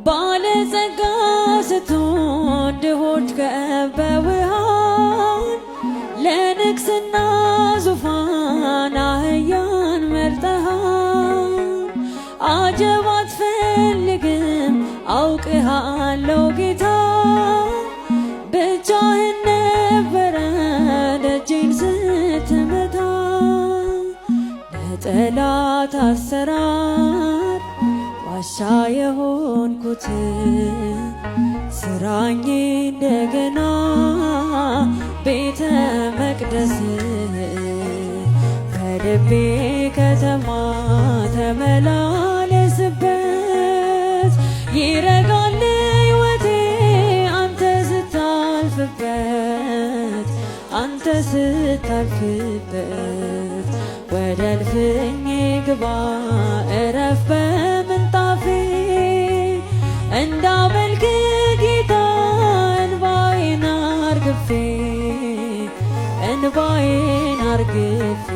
ባለጸጋ ስትሆን ድሆች ከበውሃል። ለንግስና ዙፋን አህያን መርጠሃል። አጀብ አትፈልግም አውቅሃለሁ ጌታ፣ ብቻህን ነበረ ደጄን ስትመታ። ለጠላት አሰራር ዋሻ የሆንኩት ስራኝ እንደገና ቤተ መቅደስ ከልቤ ከተማ ተመላለስበት። ይረጋል ሕይወቴ አንተ ስታልፍበት፣ አንተ ስታልፍበት። ወደ እልፍኜ ግባ እረፍ በምንጣፌ፣ እንዳመልክ ጌታ እንባዬን አርግፌ፣ እንባዬን አርግፌ